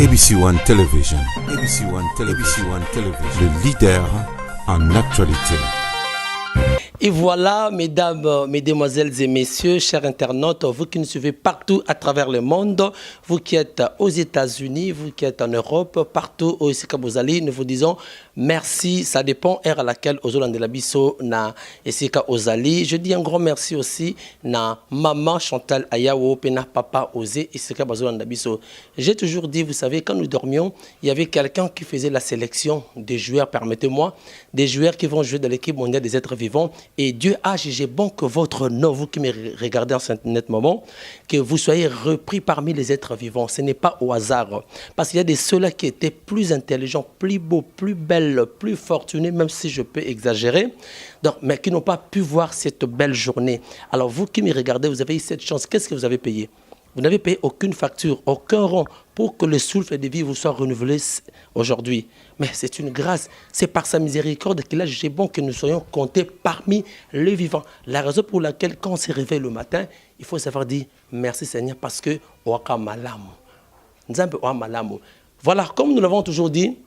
ABC One Television. ABC One Television. ABC One Television. Le leader en actualité. Et voilà, mesdames, mesdemoiselles et messieurs, chers internautes, vous qui nous suivez partout à travers le monde, vous qui êtes aux États-Unis, vous qui êtes en Europe, partout où vous allez, nous vous disons merci. Ça dépend à laquelle aux de la Bisso na Esika Ozali. Je dis un grand merci aussi na maman Chantal Ayawo, pena papa Osé Esika Bazola Bisso. J'ai toujours dit, vous savez, quand nous dormions, il y avait quelqu'un qui faisait la sélection des joueurs, permettez-moi, des joueurs qui vont jouer dans l'équipe mondiale des êtres vivants. Et Dieu a jugé bon que votre nom, vous qui me regardez en ce moment, que vous soyez repris parmi les êtres vivants. Ce n'est pas au hasard. Parce qu'il y a des ceux-là qui étaient plus intelligents, plus beaux, plus belles, plus fortunés, même si je peux exagérer, donc, mais qui n'ont pas pu voir cette belle journée. Alors vous qui me regardez, vous avez eu cette chance. Qu'est-ce que vous avez payé? Vous n'avez payé aucune facture, aucun rond pour que le souffle de vie vous soit renouvelé aujourd'hui. Mais c'est une grâce. C'est par sa miséricorde qu'il a jugé bon que nous soyons comptés parmi les vivants. La raison pour laquelle, quand on se réveille le matin, il faut savoir dire merci Seigneur parce que voilà, comme nous l'avons toujours dit,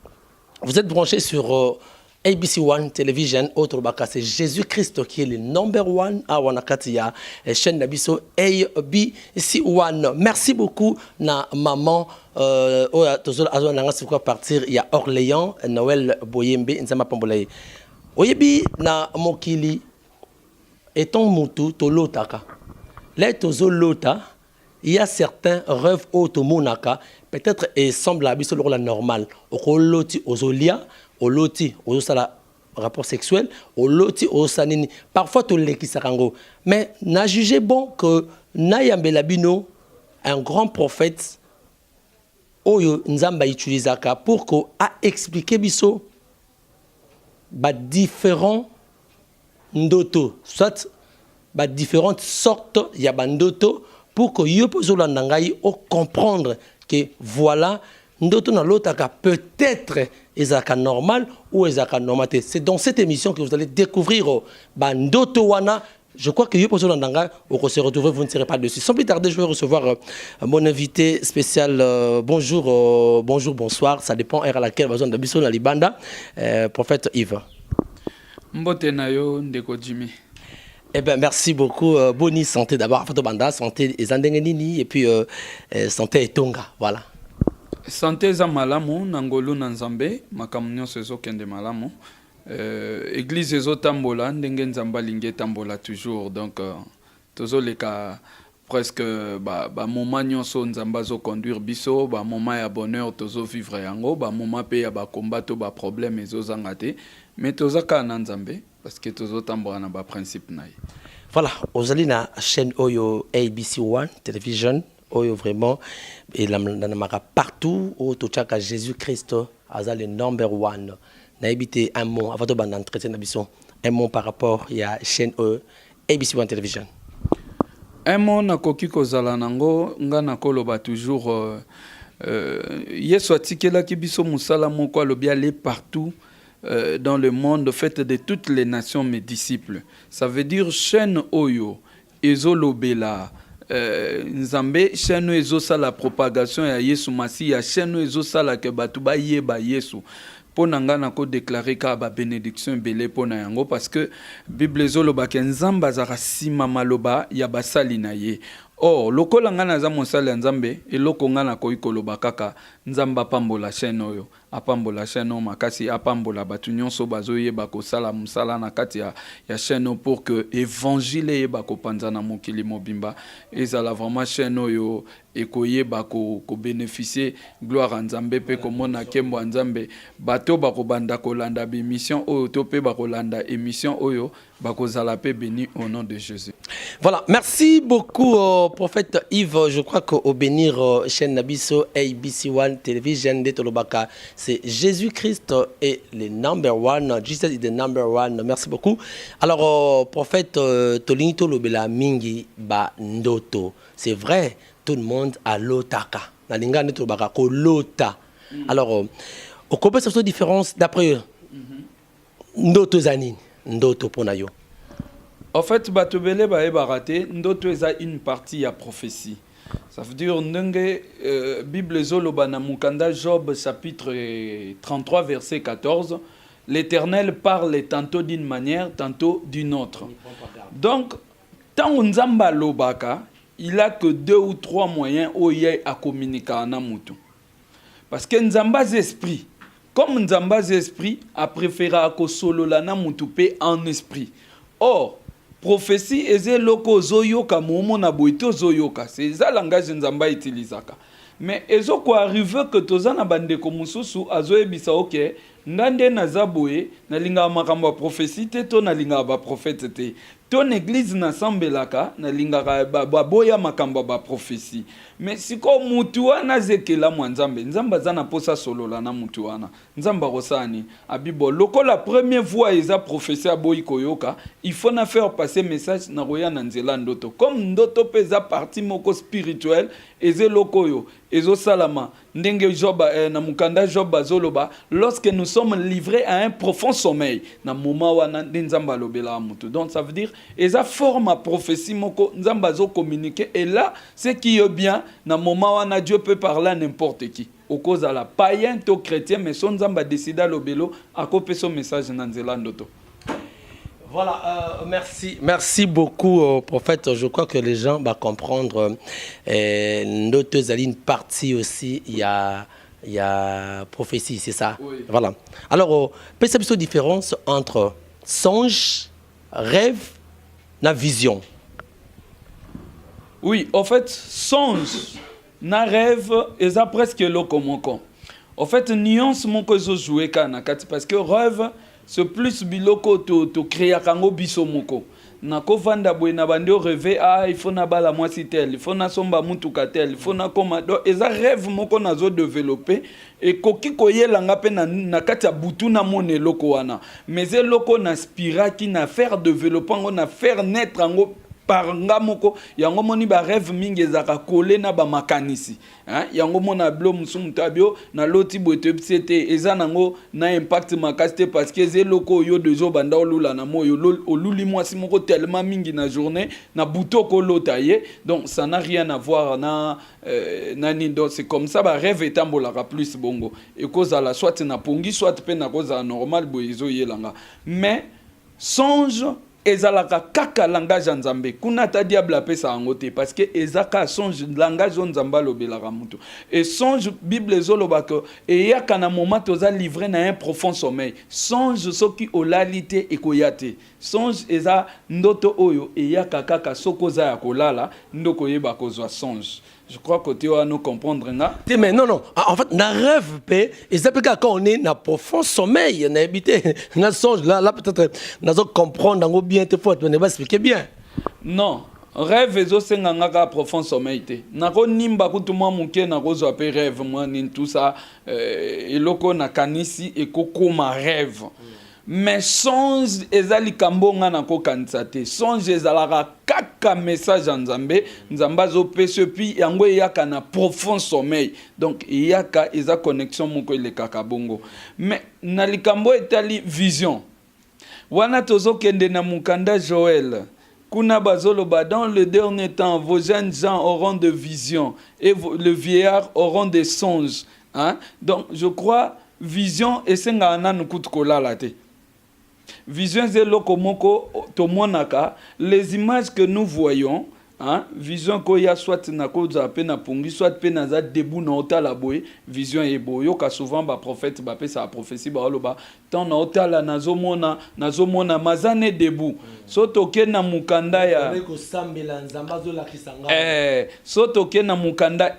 vous êtes branchés sur ABC One Television, autre baka, c'est Jésus-Christ qui est le number one à Wanakatia, chaîne Nabiso ABC One. Merci beaucoup, na maman. Partir, il y a Orléans, Noël Boyembe, Nzama Pambolaye. Oyebi na mokili, eton mutu tolotaka. Les tozo lota, il y a certains rêves automonaka, peut-être et semble à sur la normale. Okoloti ozolia. Au loti, au sala rapport sexuel, au loti, au sanini. Parfois, tout le qui sarango. Mais n'a jugé bon que Nayambelabino, un grand prophète, Oyo Nzamba utilisaka pour qu'on a expliqué biso, différents ndoto, soit différentes sortes yabandoto, pour que yopozo landangai o comprendre que voilà. Peut-être ezaka normal ou ezaka normalité. C'est dans cette émission que vous allez découvrir Ndoto Wana. Je crois que on se retrouver, vous ne serez pas dessus. Sans plus tarder, je vais recevoir mon invité spécial. Bonjour, bonjour, bonsoir. Ça dépend à laquelle besoin de Bisso Nalibanda, prophète Yves. Mbotenayo Ndeko Jimmy. Eh bien, merci beaucoup. Boni santé d'abord. Banda santé Zandengenini et puis santé Tonga. Voilà. Santé za malamu nangolu nanzambe makamunyo sezo kende malamu église ezo tambola ndenge nzamba linge tambola toujours donc tozo leka presque moment nyonso nzamba zo conduire biso moment ya bonheur tozo vivre yango moment pe ya combat to problème ezo zangate mais toza ka na nzambe parce que tozo tambola na principe na. Voilà, ozali na chaîne Oyo ABC One Television. Oyo vraiment et la partout où tu as Jésus-Christ a le number one. Na habité un mot avant de ban entretien d'habitude un mot par rapport il y a chaîne ABC One Television. Un mot na koki kozala nango nga na koloba toujours yeso atikela ki biso musala moko alobi aller partout dans le monde fait de toutes les nations mes disciples. Ça veut dire chaîne Oyo ezolobela Nzambe chaîne ezo sa la propagation ya Yesu Masi ya chaîne ezo sa la ke batu ba yeba Yesu pona ngana ko déclarer ka ba bénédiction belé pona yango parce que Bible ezo loba ke Nzamba zaka sima maloba ya basali na ye. Oh lokola ngana za mosali ya Nzambe eloko ngana ko ikoloba kaka Nzamba pambola chaîne oyo apambola chaîne makasi apambola batu nyonso bazoyeba ko sala musala na kati ya chaîne pour que évangile yeba ko panza na mokili mobimba ezala vraiment chaîne oyo ekoyeba ko bénéficier gloire à Nzambe pe ko mona kembo Nzambe bato bako banda ko landa bi mission oyo to pe bako landa émission oyo bako zala pe béni au nom de Jésus. Voilà, merci beaucoup prophète Yves. Je crois qu'au bénir chaîne Nabiso ABC One Television de Tolobaka, c'est Jésus-Christ est le number one. Jesus is the number one. Merci beaucoup. Alors prophète Tolinito Lobela Mingi ba Ndoto. C'est vrai, tout le monde a l'otaka. Na linga ne Tolobaka ko lota. Alors au quoi ça soit différence d'après Ndoto Zanine, Ndoto Ponayo. En fait, batobele ba baraté, ndoto eza une partie à prophétie. Ça veut dire que Bible zoloba na mukanda Job chapitre 33 verset 14, l'Éternel parle tantôt d'une manière, tantôt d'une autre. Donc tant Nzamba lobaka, il a que 2 ou 3 moyens où il y a à communiquer na mutu. Parce que Nzamba's esprit, comme Nzamba's esprit a préféré à solo la na mutu pe en esprit. Or prophétie eze loko zoyoka momo na boito zoyoka, c'est ça langage Nzamba utilisaka. Mais ezo ko arrive que tozana bande ko mususu azoyebisa OK ngande na zaboye na linga makambo prophétie te to na linga ba prophète te. Ton église na sambelaka na linga ba boya makambo ba prophétie. Mais siko mutu wana zekela mwanzambe nzamba zana posa solola na mutu wana nzamba rosani abibo loko la première fois eza prophétie aboyi koyoka il faut na faire passer message na roya na nzela ndoto comme ndoto peza partie moko spirituelle eze lokoyo ezo salama ndenge Job na mukanda Job azoloba lorsque nous sommes livrés à un profond sommeil na moment wana nzamba lobela mutu. Donc ça veut dire eza forme à prophétie moko nzamba zo communiquer et là c'est qui est bien na moment wana Dieu peut parler à n'importe qui au cause à la païen to chrétien mais son nzamba décida lobelo a copier son message na nzela ndoto. Voilà, merci beaucoup, prophète. Je crois que les gens vont comprendre. Notre une partie aussi, il y a prophétie, c'est ça. Oui. Voilà. Alors, perception différence entre songe, rêve, na vision. Oui, en fait, songe, na rêve, et ça presque lokomoko. En fait, nuance moko zo jouer kana parce que rêve c'est plus biloko to créer kango biso moko na ko vanda boy na bandi rêver il faut na bala mwasi tel il faut na somba mutuka tel il faut na koma do eza rêve moko na zo développer et koki koyela nga pe na kati ya butu na mone loko wana mais eloko na spiraki na faire développer ngo na faire naître ngo par ngamoko yango moni ba rêve mingi ezaka collé na ba makanisi hein yango mona blo musumu tabio na loti bote psete eza nango na impact makasite parce que zeloko yo dezo banda olula na moyo oluli mwasi moko tellement mingi na journée na butoko lotaye donc ça n'a rien à voir na nani donc c'est comme ça ba rêve etambolaka plus bongo et cause à la soit na pongi soit pe na cause normal boyezo yelanga mais songe ezalaka kaka langage nzambe kuna ta diable apesa angote parce que ezaka songe langage nzamba lobelaka mutu et songe bible ezoloba que eyaka na moment toza livré na un profond sommeil songe soki olalite ekoyate songe eza ndoto oyo eyaka kaka sokoza ya kolala ndoko yeba kozwa songe. Je crois que tu vas nous comprendre. Mais non. En fait, na rêve, et c'est quand on est dans profond sommeil, on a habité, on a songe, là peut-être, on a comprendre, on a bien te faut, on va expliquer bien. Non, rêve est aussi un profond sommeil. Nako nimba kutuma muke nako zo ape rêve moi nin tout ça, et loko na kanisi et koko ma rêve. Mais songe ezali kambonga na ko kansate songe ezalaka kaka message nzambe nzamba zo pese puis yango yaka na profond sommeil donc yaka eza connexion moko le kaka bongo mais na likambo etali vision wana tozo kende na mukanda Joël kuna bazoloba dans le dernier temps vos jeunes gens auront de visions et le vieillard auront des songes hein donc je crois vision esenga na nukut kolala te. Vision c'est lokomoko tomonaka les images que nous voyons hein vision ko ya soit na ko za pe na pongi soit pe na za debout na otala boy vision e boyo ka souvent ba prophète ba pe sa prophétie ba loba tant na otala nazomona mazane debout so toke na mukanda ya so toke na mukanda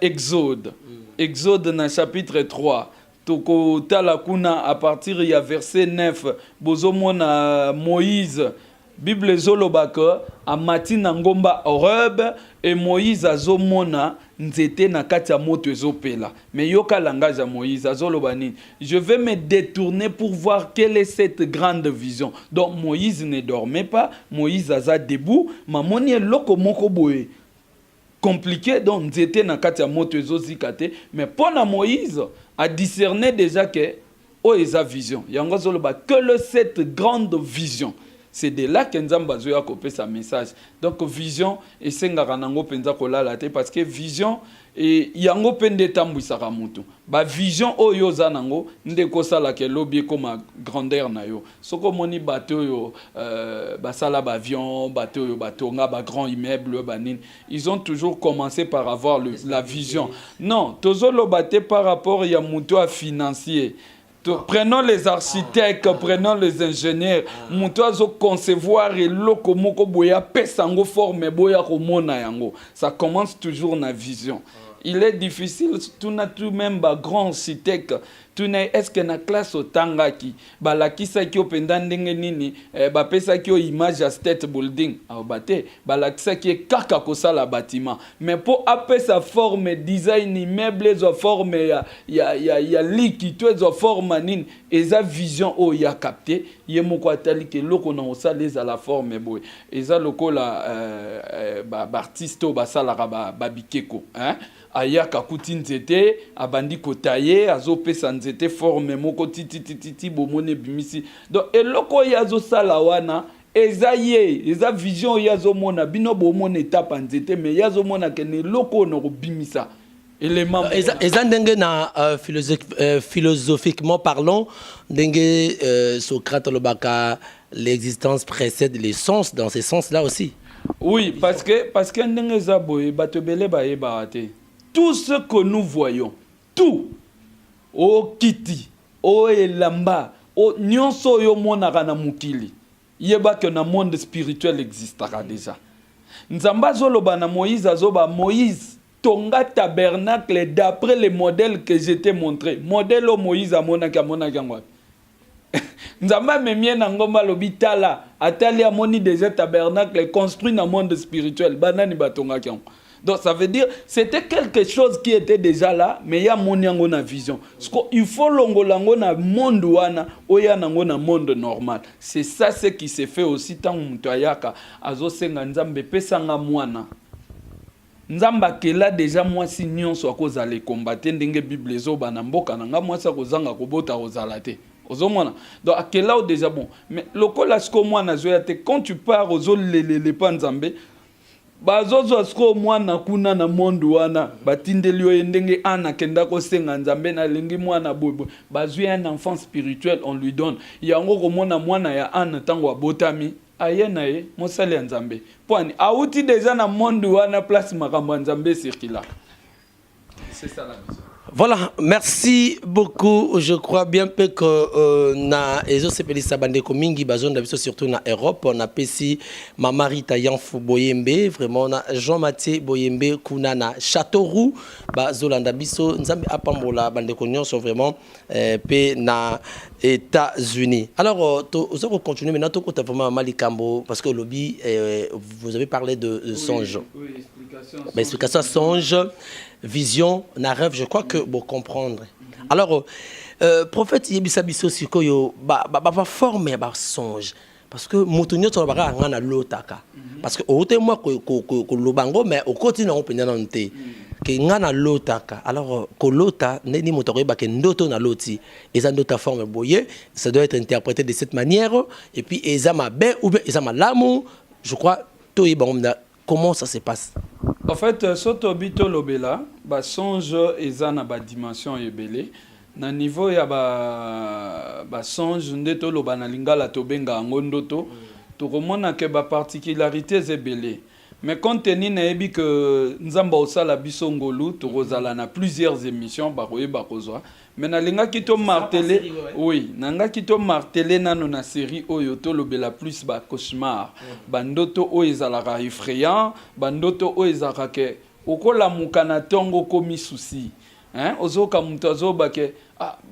Exode na chapitre 3 toko tala kuna à partir ya verset 9 bozomona Moïse Bible zolobaka amati na ngomba Horeb et Moïse azomona nzete na kati ya moto ezopela mais yoka langage ya Moïse azoloba nini je vais me détourner pour voir quelle est cette grande vision donc Moïse ne dormait pas Moïse aza debout mamoni eloko moko boye compliqué donc nzete na kati ya moto ezozikate mais pona Moïse a discerné déjà que oh eza vision yango zoloba que cette grande vision c'est de là que Nzamba a copié sa message. Donc vision et sengaka nango penza kolala te parce que vision et yango pende tambwisaka mutu. Ba vision oyo za nango ndeko sala ke lobby comme grandeur na yo. Soko moni bateau yo basala ba avion, bateau yo batonga ba grand immeuble banine. Ils ont toujours commencé par avoir la vision. Non, tozolo baté par rapport ya mutu à financier. Prenons les architectes, prenons les ingénieurs. Mutuazo concevoir et loko moko boya pesango forme boya komona yango. Ça commence toujours na vision. Il est difficile, tout n'a tout même ba grand architecte. Tout n'est est-ce que na classe au tangaki, ba la kisa ki opendandenge nini, ba pesa ki o image à state building, au bate, ba la kisa ki kaka kosa la bâtiment. Mais pour appeler sa forme design immeuble, sa forme ya liki, tout sa forme nini, et sa vision o ya capté, yé moko atali ke loko na osa les à la forme boy. Et ça loko la ba artiste ba sala ba bikeko, hein? Aya kakuti nzete abandi kotaye azopesa nzete forme moko titi bomone bimisi donc eloko yazo sala wana eza vision yazo mona bino bomone étape nzete mais yazo mona ke ne loko no bimisa élément eza ndenge na philosophiquement parlant ndenge Socrate lobaka l'existence précède l'essence dans ce sens là aussi. Oui, parce que ndenge za boye batobele baye baate. Tout ce que nous voyons, tout, o kiti, o elamba, o nyonso yo monaka na mukili, yeba que na monde spirituel existera déjà. Nzamba zoloba na Moïse azoba Moïse tonga tabernacle d'après les modèles que je t'ai montré. Modèle o Moïse amonaki ngwa. Nzamba memie na ngomba lobitala atali amoni déjà tabernacle construit na monde spirituel banani batonga kyango. Donc ça veut dire c'était quelque chose qui était déjà là mais il y a mon yango na vision. Il faut longolango na monde wana oya nango na monde normal. C'est ça ce qui s'est fait aussi tant mutayaka azo senga nzambe pesanga mwana. Nzamba kela déjà moi si nyonso akoza les combattre ndenge bible zo bana mboka nanga moi sa kozanga kobota kozala te. Ozomona. Donc akela déjà bon mais lokola sko mwana zo ya te quand tu pars ozo les panzambe bazozo asko mwana kuna na monde wana batindeli yo ndenge ana kenda ko senga nzambe na lingi mwana bobo bazui un enfant spirituel on lui donne yango ko mwana ya ana tango abotami ayena ye mosali nzambe pwani auti déjà na monde wana place makambo nzambe circula. C'est ça la vision. Voilà, merci beaucoup. Je crois bien que na ezo sepelisa bandeko mingi bazone d'abiso surtout na Europe on a pesi Mama Rita Yanfou Boyembe vraiment na Jean-Mathieu Boyembe kuna na Châteauroux bazolanda biso nzambe apambola bandeko nyonso vraiment pe na États-Unis. Alors on va continuer maintenant tout côté vraiment Malikambo parce que au lobby vous avez parlé de songe. Oui, explication. Explication songe. Vision, na rêve, je crois que vous comprendre. Alors, prophète Yebisa Biso Sikoyo, ba former ba songe. Parce que Moutounio Tolobara ngana lotaka. Parce que au moi ko lobango mais au côté na openya nante. Que ngana lotaka. Alors ko lota neni motoré ba ke ndoto na loti. Eza ndota forme boye, ça doit être interprété de cette manière et puis ezama ben ou bien ezama l'amour, je crois to yebamna. Comment ça se passe? En fait, soto bito lobela, ba songe eza na ba dimension yebele. Na niveau ya ba songe ndeto loba na lingala tobenga ngondoto. To komona ke ba particularités ebele. Mais compte tenu na yebi que nzamba osala biso ngolu to kozala na plusieurs émissions ba koyeba kozwa. Mais na linga kito martelé, oui, nanga kito martelé nano na série oyo to lobela plus ba cauchemar, bandoto o ezalaka effrayant, bandoto o ezalaka ke okola mukana tongo komi souci, hein, ozoka mutu azoba ke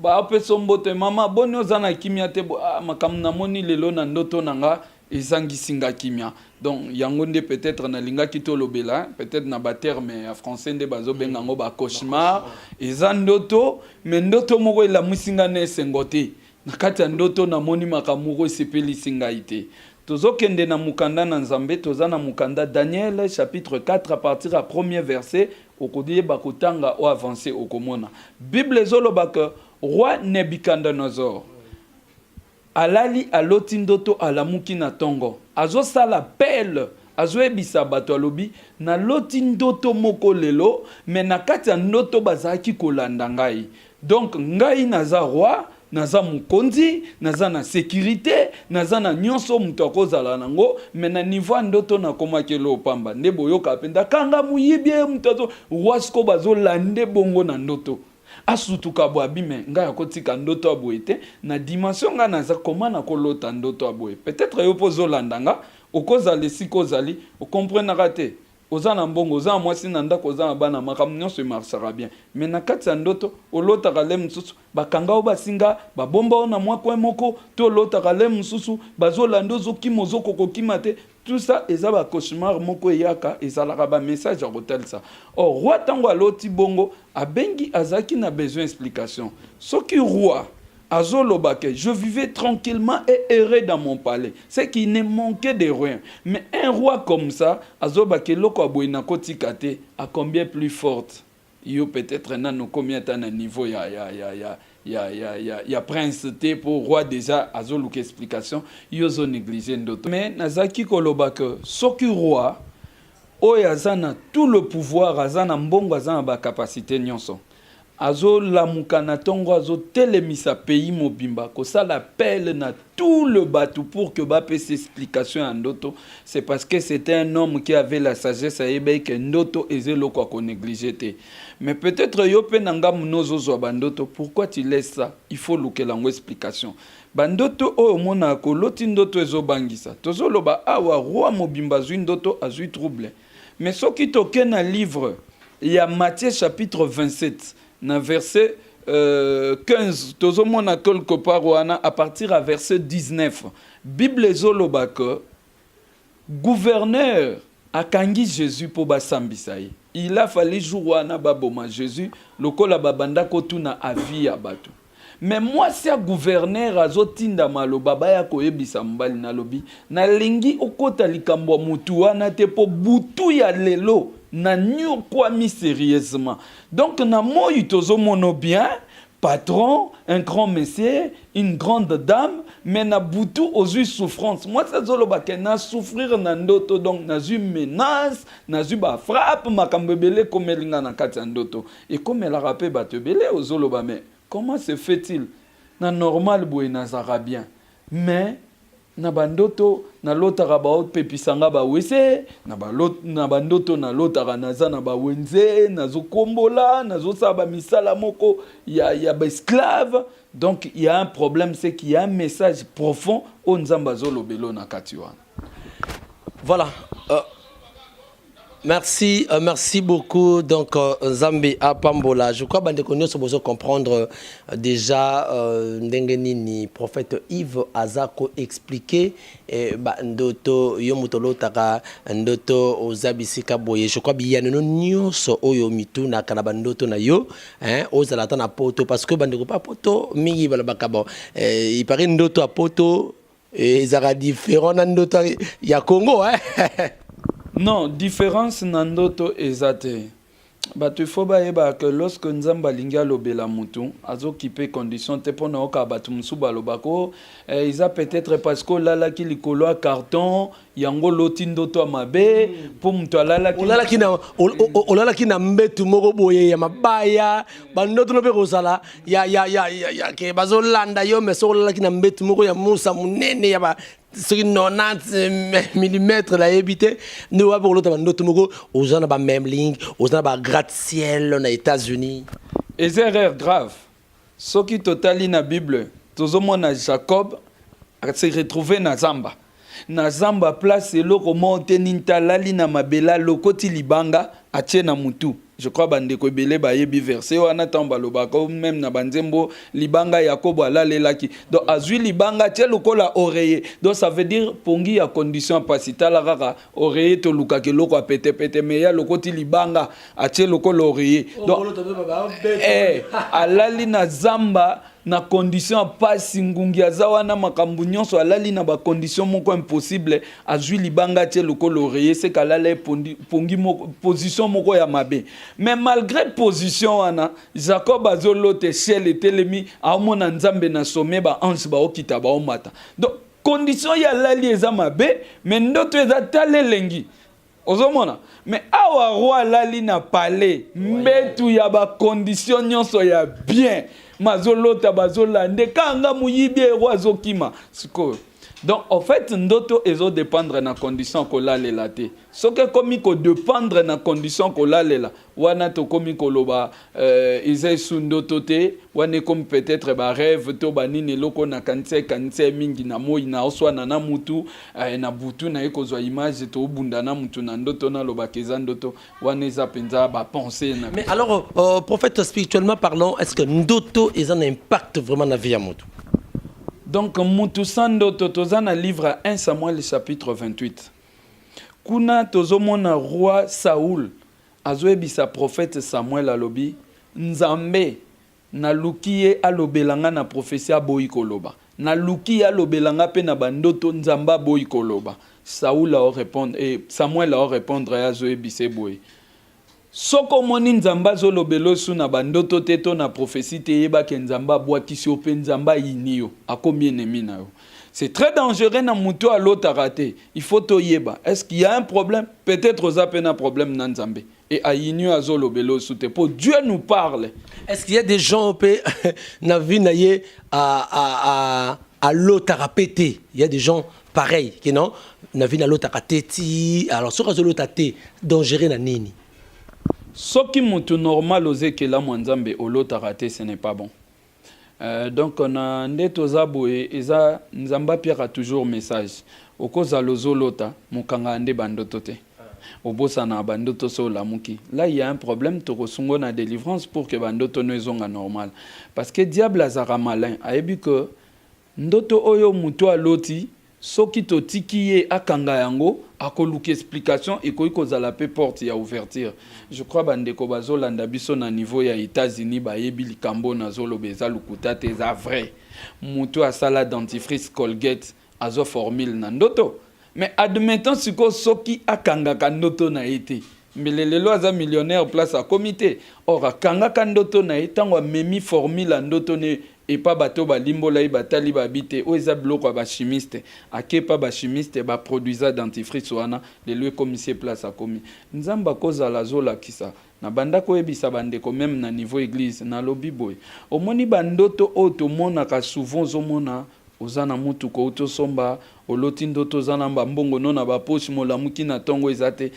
ba apeso mbote mama boni ozana kimia te makamna moni lelo na ndoto nanga ezangi singa kimia. Donc yango nde peut-être na linga kito lobela, peut-être na ba terme en français nde bazo benga ngo ba cauchemar, ezandoto, mais ndoto moko ela musinga ne sengote. Na kati ya ndoto na moni makamoko sepeli singa ite. Tozokende na mukanda na Nzambe, toza na mukanda Daniel chapitre 4 à partir à premier verset, okodiye bakotanga o avancer okomona. Bible zoloba que roi Nebuchadnezzar alali aloti ndoto alamuki na tongo azosala pele azoyebisa bato alobi na loti ndoto moko lelo me na kati ya ndoto bazalaki kolanda ngai donc ngai naza roi naza mukonzi naza na sécurité naza na nyonso mutu akozala nango me na niveau ya ndoto nakomaki lopamba nde boyoka penda kanga muyibie mutu azo roi siko bazolande bongo na ndoto asutuka boabi me ngai akotika ndoto aboye te na dimension nga naza koma nakolota ndoto aboye peut-être yo mpo ozolanda nga okozala esika ozali okomprenaka te oza na mbongo oza na mwasi na ndako oza na bana makambo nyonso emarsaka bien me na kati ya ndoto olotaka le mosusu bakanga o basinga babomba o na mwakwe moko to olotaka le mosusu bazolanda ozokima ozokokokima te tout ça eza bacauchemar moko eyaka ezalaka bamessage ya kotalisa or roi ntango aloti bongo abengi azalaki na besoin explication soki roi azoloba que je vivais tranquillement et heureux dans mon palais. C'est qu'il ne manquait de rien. Mais un roi comme ça, azoba que loko aboina kotikate à combien plus forte. Yo peut-être nano combien t'as un niveau ya prince te pour roi déjà azoluka explication yo zo négliger ndoto. Mais nazaki koloba que soki roi oyo azana tout le pouvoir azana mbongo azana ba capacité nyonso. Azo lamuka na tongo azo telemisa pays mobimba ko ça l'appelle na tout le bateau pour que ba pese explication en ndoto c'est parce que c'était un homme qui avait la sagesse à ebe que ndoto ezelo kwa ko négliger te mais peut-être yo pe nanga munozo zo bandoto pourquoi tu laisses ça il faut luke lango explication bandoto o mona ko loti ndoto ezo bangisa tozo loba awa roi mobimba zui ndoto azui trouble mais soki toke na livre il y a Matthieu chapitre 27 na verset 15 tozomona quelque part wana à partir à verset 19 Bible zoloba que gouverneur akangi Jésus po basambisa ye il a fallu jour wana baboma Jésus lokola babanda kotuna avi ya bato mais moi si a gouverneur azotinda maloba baya koyebisa mbali na lobi na lingi okota likambo mutu wana te po butu ya lelo na nyo kwa mi sérieusement donc na moi tozo mono bien patron un grand monsieur une grande dame mais na butu ozu souffrance moi ça zoloba ke na souffrir na ndoto donc na zu menace na zu ba frappe makambo belé comme elinga na kati ya ndoto et comme la rappé bato belé ozoloba mais comment se fait-il na normal boy na zara bien mais na bandoto na lotaka ba pepisanga ba wese na bandoto na lotaka naza na ba wenze nazo kombola nazo saba misala moko ya ba esclave donc il y a un problème c'est qu'il y a un message profond au nzamba zolobelo na katiwa. Voilà. Merci beaucoup. Donc, Zambé à Pambola. Je crois que nous sommes comprendre déjà ni prophète Yves Azako expliqué ndoto yomutolo taka ndoto ozabisika boye. Je crois bien nous nyonso oyo mitu na kanaba ndoto na yo ozalata na poto parce que bandeko pa poto mingi balabaka bon il paraît ndoto à poto et ça différent na ndoto ya Congo Non, différence nandoto ezate. Batu faut baeba que lorsque nzamba linga lobela mutu azo kipe condition te pona oka batu musuba lobako ils a peut-être parce que là qui likolo a carton yango loti ndoto mabe pour mutu alala ki na mbetu moko boye ya mabaya bandoto no pe kozala ya ke bazolanda yo mais so lala ki na mbetu moko ya musa munene ya ba sur 90 mm la habité nous va pour l'autre ndoto moko aux gens ba même ligne aux gens ba gratte-ciel aux États-Unis et erreur grave ce qui totali na Bible tozomona Jacob se retrouver na Zamba place eloko monte nintalali na mabela lokoti libanga atie na mutu je crois bandeko ebele bayebi verset wana tamba lobako même na banzembo libanga yakobo alalelaki donc azui libanga tie lokola oreiller donc ça veut dire pongi ya condition pasitala kaka oreiller to luka ke loko apete mais ya lokoti libanga atie lokola oreiller donc alali na zamba na condition pas singungi azawana makambu nyonso alali na ba condition moko impossible azui libanga tie lokolo reye se kalala pongi moko position moko ya mabe mais malgré position wana Jacob azolote ciel etelemi amona nzambe na sommet ba ange ba okita ba omata donc condition ya lali eza mabe mais ndoto eza talelengi ozomona mais awa roi lali na palais mbetu ya ba condition nyonso ya bien mazolota bazolande kanga muyibi roi zokima siko donc en fait ndoto ezo dépendre na condition ko lalela te soke komi ko dépendre na condition ko lalela wana to komi ko loba izai sundoto te wana comme peut-être ba rêve to banini loko na kanse mingi na moi na oswana na mutu na butu na ekozwa image to bunda na mutu na ndoto na loba keza ndoto wana eza penza ba penser na. Mais alors prophète, spirituellement parlant, est-ce que ndoto est un impact vraiment na vie ya mutu? Donc, Moutousando Totozana livre 1 Samuel chapitre 28. Kuna tozomona roi Saoul, azoebisa prophète Samuel alobi, Nzambe na lukiye alobelanga na prophétie boyi koloba. Na lukiye alobelanga pe na bandoto nzamba boyi koloba. Saoul a répondre et Samuel a répondre à azoebise boyi. Soko moni nzamba zolobelo su na bandoto teto na prophétie te yeba ke nzamba boitisi ope nzamba inio akomi ennemi na yo. C'est très dangereux na mutu a l'autre raté. Il faut to yeba. Est-ce qu'il y a un problème? Peut-être aux appels un problème na nzambe. Et a inio a zolobelo su te. Pour Dieu nous parle. Est-ce qu'il y a des gens pe na vie na ye à l'autre répété? Il y a des gens pareils qui non na vie na l'autre raté. Alors sur l'autre raté dangereux na nini? Ce qui est normal osé que la mwanzambe olota raté ce n'est pas bon. Donc on a ndeto zaboé eza nzamba pierre a toujours message. Okoza lozolota mukanga ande bandoto te. Obosa na bandoto so la muki. Là il y a un problème to kosungo na délivrance pour que bandoto no ezonga normal. Parce que diable azara malin ayebi que ndoto oyo mutu aloti soki to tikiye akanga yango akoluka explication et kozala pe porte ya ouverture. Je crois bandeko bazolanda biso na niveau ya États-Unis bayebi likambo na zolobeza lukuta te za vrai. Mutu asala dentifrice Colgate azo formule na ndoto. Mais admettons siko soki akanga ka ndoto na été. Mbelelelo aza millionnaire place à comité. Or akanga ka ndoto na etango memi formule ndoto ne et pas bateau ba limbola batali babite o eza bloko ba chimiste akepa ba chimiste ba produisa dentifrice wana le lieu commissaire place a commis nzamba koza la zola kisa na banda ko ebisa bandeko même na niveau église na lobby boy omoni bandoto oto mona ka souvent zomona ozana mutu ko uto somba oloti ndoto zana mbongo nona ba poche molamuki na tongo ezate.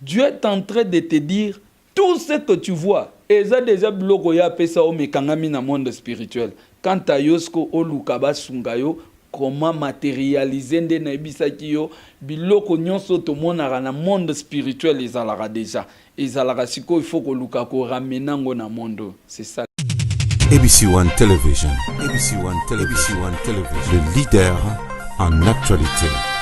Dieu est en train de te dire tout ce que tu vois. Et ça déjà bloko ya pesa o mekangami na monde spirituel. Quant à yosko olukaba sungayo comment matérialiser nde na ebisaki yo biloko nyonso to monaka na monde spirituel ezalaka déjà. Ezalaka siko il faut ko luka ko ramenango na monde. C'est ça. ABC One Television. ABC One Television. Le leader en actualité.